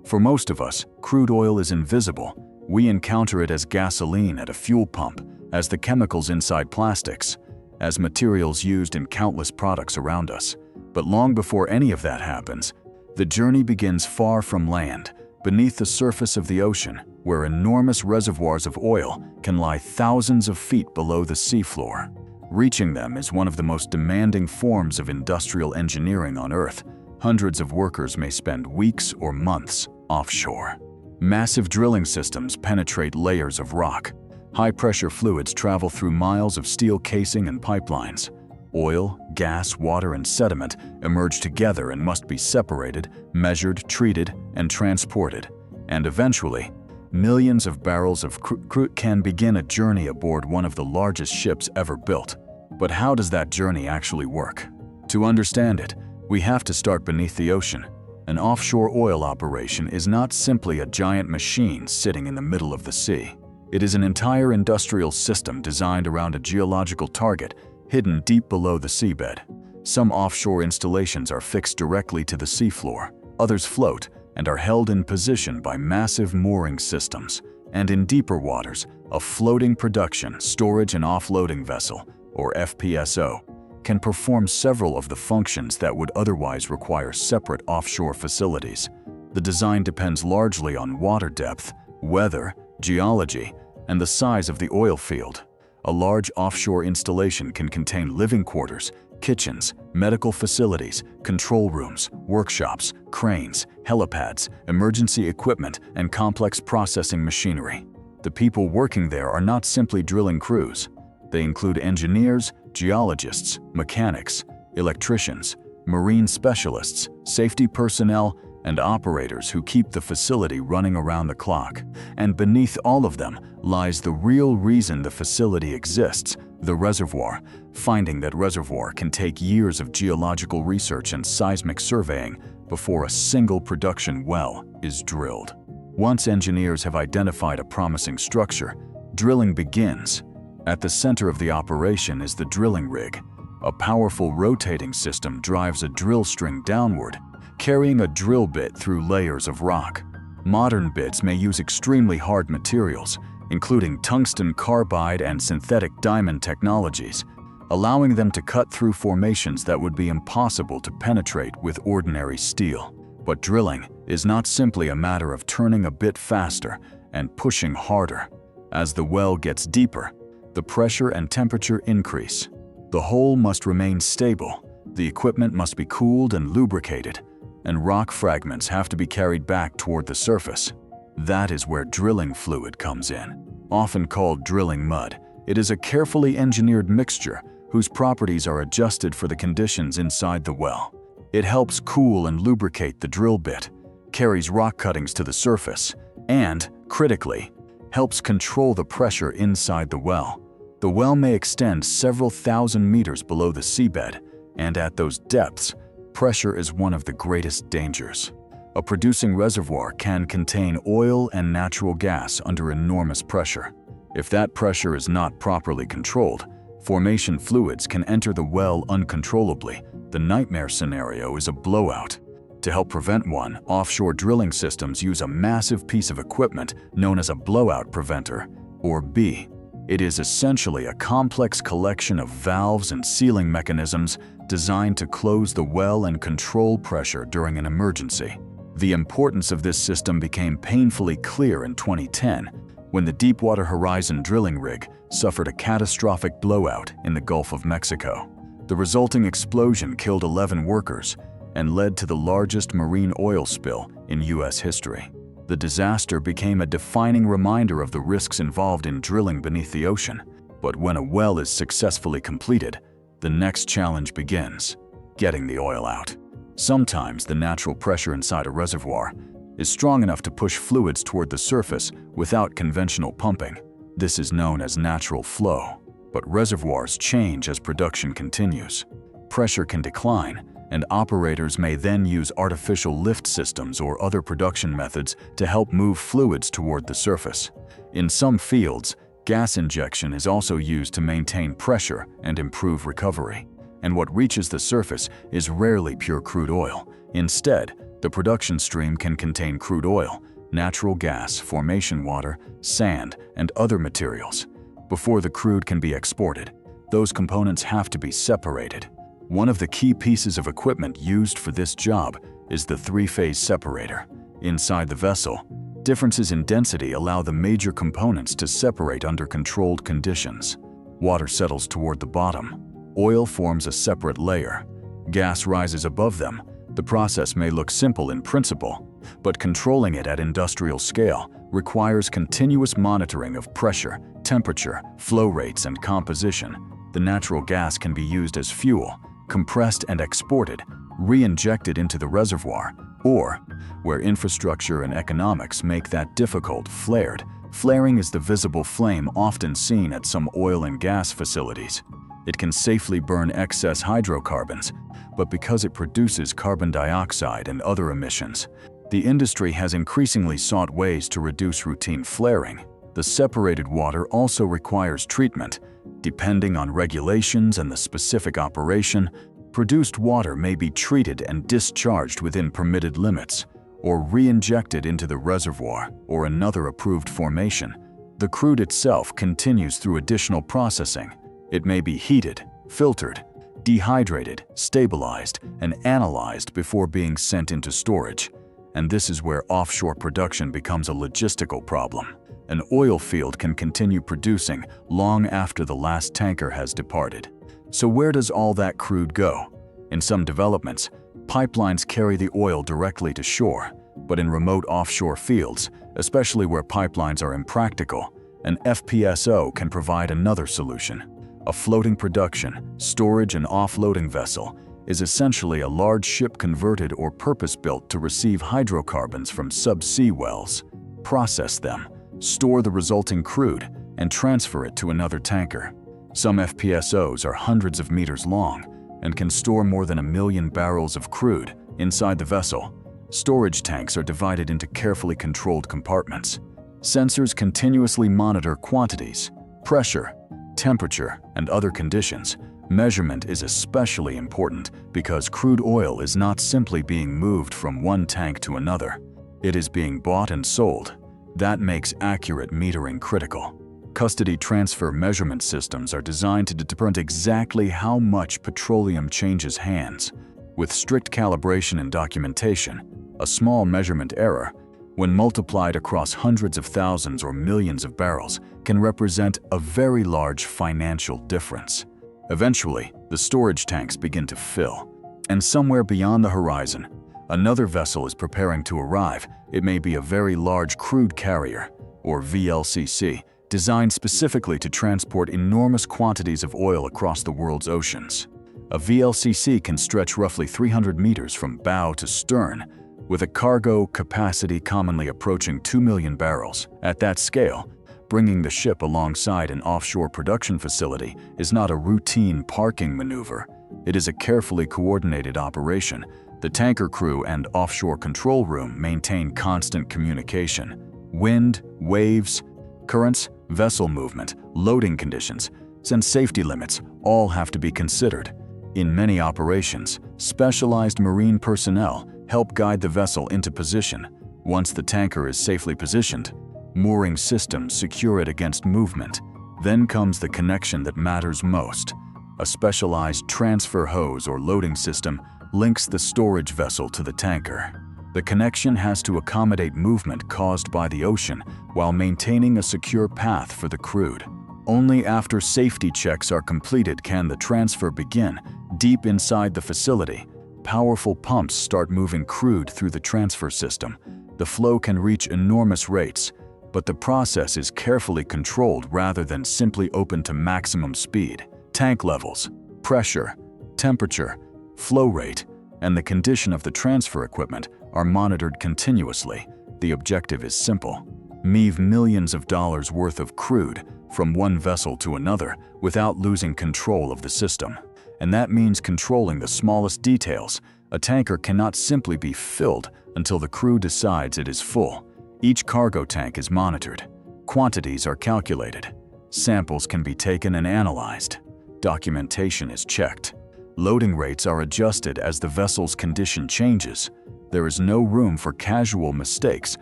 For most of us, crude oil is invisible. We encounter it as gasoline at a fuel pump, as the chemicals inside plastics, as materials used in countless products around us. But long before any of that happens, the journey begins far from land, beneath the surface of the ocean, where enormous reservoirs of oil can lie thousands of feet below the seafloor. Reaching them is one of the most demanding forms of industrial engineering on Earth. Hundreds of workers may spend weeks or months offshore. Massive drilling systems penetrate layers of rock. High-pressure fluids travel through miles of steel casing and pipelines. Oil, gas, water, and sediment emerge together and must be separated, measured, treated, and transported. And eventually, millions of barrels of crude can begin a journey aboard one of the largest ships ever built. But how does that journey actually work? To understand it, we have to start beneath the ocean. An offshore oil operation is not simply a giant machine sitting in the middle of the sea. It is an entire industrial system designed around a geological target hidden deep below the seabed. Some offshore installations are fixed directly to the seafloor, others float and are held in position by massive mooring systems. And in deeper waters, a floating production, storage and offloading vessel, or FPSO, can perform several of the functions that would otherwise require separate offshore facilities. The design depends largely on water depth, weather, geology, and the size of the oil field. A large offshore installation can contain living quarters, kitchens, medical facilities, control rooms, workshops, cranes, helipads, emergency equipment, and complex processing machinery. The people working there are not simply drilling crews. They include engineers, geologists, mechanics, electricians, marine specialists, safety personnel, and operators who keep the facility running around the clock. And beneath all of them lies the real reason the facility exists, the reservoir. Finding that reservoir can take years of geological research and seismic surveying before a single production well is drilled. Once engineers have identified a promising structure, drilling begins. At the center of the operation is the drilling rig. A powerful rotating system drives a drill string downward, carrying a drill bit through layers of rock. Modern bits may use extremely hard materials, including tungsten carbide and synthetic diamond technologies, allowing them to cut through formations that would be impossible to penetrate with ordinary steel. But drilling is not simply a matter of turning a bit faster and pushing harder. As the well gets deeper, the pressure and temperature increase. The hole must remain stable, the equipment must be cooled and lubricated, and rock fragments have to be carried back toward the surface. That is where drilling fluid comes in. Often called drilling mud, it is a carefully engineered mixture whose properties are adjusted for the conditions inside the well. It helps cool and lubricate the drill bit, carries rock cuttings to the surface, and, critically, helps control the pressure inside the well. The well may extend several thousand meters below the seabed, and at those depths, pressure is one of the greatest dangers. A producing reservoir can contain oil and natural gas under enormous pressure. If that pressure is not properly controlled, formation fluids can enter the well uncontrollably. The nightmare scenario is a blowout. To help prevent one, offshore drilling systems use a massive piece of equipment known as a blowout preventer, or B. It is essentially a complex collection of valves and sealing mechanisms designed to close the well and control pressure during an emergency. The importance of this system became painfully clear in 2010 when the Deepwater Horizon drilling rig suffered a catastrophic blowout in the Gulf of Mexico. The resulting explosion killed 11 workers and led to the largest marine oil spill in U.S. history. The disaster became a defining reminder of the risks involved in drilling beneath the ocean. But when a well is successfully completed, the next challenge begins: getting the oil out. Sometimes the natural pressure inside a reservoir is strong enough to push fluids toward the surface without conventional pumping. This is known as natural flow. But reservoirs change as production continues. Pressure can decline, and operators may then use artificial lift systems or other production methods to help move fluids toward the surface. In some fields, gas injection is also used to maintain pressure and improve recovery. And what reaches the surface is rarely pure crude oil. Instead, The production stream can contain crude oil, natural gas, formation water, sand, and other materials. Before the crude can be exported, those components have to be separated. One of the key pieces of equipment used for this job is the three-phase separator. Inside the vessel, differences in density allow the major components to separate under controlled conditions. Water settles toward the bottom. Oil forms a separate layer. Gas rises above them. The process may look simple in principle, but controlling it at industrial scale requires continuous monitoring of pressure, temperature, flow rates, and composition. The natural gas can be used as fuel, compressed and exported, re-injected into the reservoir, or, where infrastructure and economics make that difficult, flared. Flaring is the visible flame often seen at some oil and gas facilities. It can safely burn excess hydrocarbons, but because it produces carbon dioxide and other emissions, the industry has increasingly sought ways to reduce routine flaring. The separated water also requires treatment. Depending on regulations and the specific operation, produced water may be treated and discharged within permitted limits, or re-injected into the reservoir or another approved formation. The crude itself continues through additional processing. It may be heated, filtered, dehydrated, stabilized, and analyzed before being sent into storage. And this is where offshore production becomes a logistical problem. An oil field can continue producing long after the last tanker has departed. So where does all that crude go? In some developments, pipelines carry the oil directly to shore, but in remote offshore fields, especially where pipelines are impractical, an FPSO can provide another solution. A floating production, storage, and offloading vessel is essentially a large ship converted or purpose-built to receive hydrocarbons from subsea wells, process them, store the resulting crude, and transfer it to another tanker. Some FPSOs are hundreds of meters long and can store more than 1 million barrels of crude inside the vessel. Storage tanks are divided into carefully controlled compartments. Sensors continuously monitor quantities, pressure, temperature, and other conditions. Measurement is especially important because crude oil is not simply being moved from one tank to another. It is being bought and sold. That makes accurate metering critical. Custody transfer measurement systems are designed to determine exactly how much petroleum changes hands. With strict calibration and documentation, a small measurement error, when multiplied across hundreds of thousands or millions of barrels, can represent a very large financial difference. Eventually, the storage tanks begin to fill, and somewhere beyond the horizon, another vessel is preparing to arrive. It may be a very large crude carrier, or VLCC, designed specifically to transport enormous quantities of oil across the world's oceans. A VLCC can stretch roughly 300 meters from bow to stern, with a cargo capacity commonly approaching 2 million barrels. At that scale, bringing the ship alongside an offshore production facility is not a routine parking maneuver. It is a carefully coordinated operation. The tanker crew and offshore control room maintain constant communication. Wind, waves, currents, vessel movement, loading conditions, and safety limits all have to be considered. In many operations, specialized marine personnel help guide the vessel into position. Once the tanker is safely positioned, mooring systems secure it against movement. Then comes the connection that matters most. A specialized transfer hose or loading system links the storage vessel to the tanker. The connection has to accommodate movement caused by the ocean while maintaining a secure path for the crude. Only after safety checks are completed can the transfer begin. Deep inside the facility, powerful pumps start moving crude through the transfer system. The flow can reach enormous rates, but the process is carefully controlled rather than simply open to maximum speed. Tank levels, pressure, temperature, flow rate, and the condition of the transfer equipment are monitored continuously. The objective is simple: move millions of dollars worth of crude from one vessel to another without losing control of the system. And that means controlling the smallest details. A tanker cannot simply be filled until the crew decides it is full. Each cargo tank is monitored. Quantities are calculated. Samples can be taken and analyzed. Documentation is checked. Loading rates are adjusted as the vessel's condition changes. There is no room for casual mistakes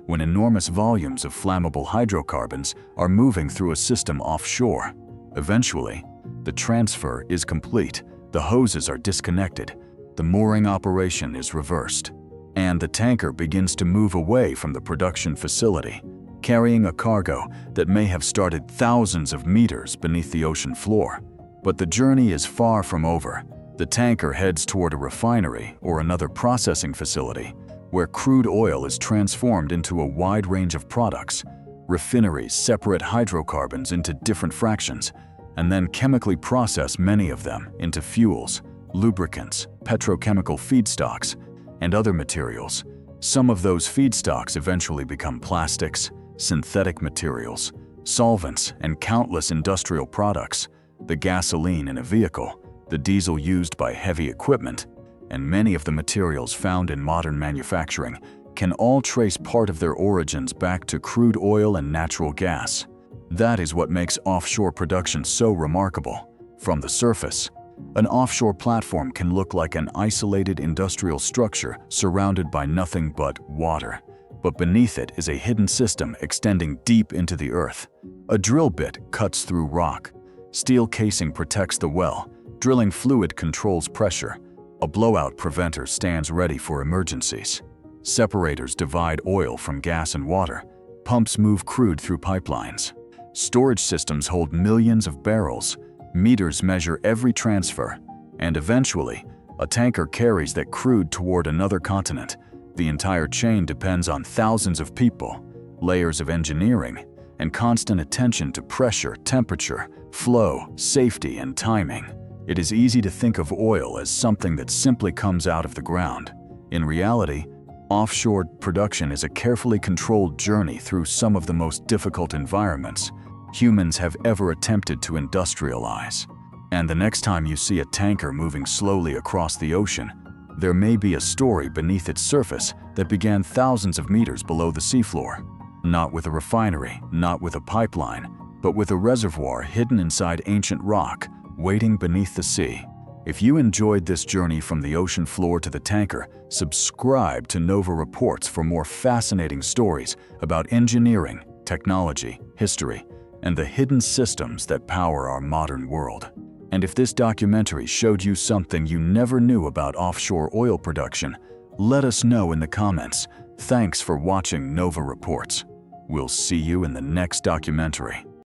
when enormous volumes of flammable hydrocarbons are moving through a system offshore. Eventually, the transfer is complete, the hoses are disconnected, the mooring operation is reversed, and the tanker begins to move away from the production facility, carrying a cargo that may have started thousands of meters beneath the ocean floor. But the journey is far from over. The tanker heads toward a refinery or another processing facility where crude oil is transformed into a wide range of products. Refineries separate hydrocarbons into different fractions and then chemically process many of them into fuels, lubricants, petrochemical feedstocks, and other materials. Some of those feedstocks eventually become plastics, synthetic materials, solvents, and countless industrial products. The gasoline in a vehicle, the diesel used by heavy equipment, and many of the materials found in modern manufacturing can all trace part of their origins back to crude oil and natural gas. That is what makes offshore production so remarkable. From the surface, an offshore platform can look like an isolated industrial structure surrounded by nothing but water. But beneath it is a hidden system extending deep into the earth. A drill bit cuts through rock. Steel casing protects the well. Drilling fluid controls pressure. A blowout preventer stands ready for emergencies. Separators divide oil from gas and water. Pumps move crude through pipelines. Storage systems hold millions of barrels. Meters measure every transfer. And eventually, a tanker carries that crude toward another continent. The entire chain depends on thousands of people, layers of engineering, and constant attention to pressure, temperature, flow, safety, and timing. It is easy to think of oil as something that simply comes out of the ground. In reality, offshore production is a carefully controlled journey through some of the most difficult environments humans have ever attempted to industrialize. And the next time you see a tanker moving slowly across the ocean, there may be a story beneath its surface that began thousands of meters below the seafloor. Not with a refinery, not with a pipeline, but with a reservoir hidden inside ancient rock, waiting beneath the sea. If you enjoyed this journey from the ocean floor to the tanker, subscribe to Nova Reports for more fascinating stories about engineering, technology, history, and the hidden systems that power our modern world. And if this documentary showed you something you never knew about offshore oil production, let us know in the comments. Thanks for watching Nova Reports. We'll see you in the next documentary.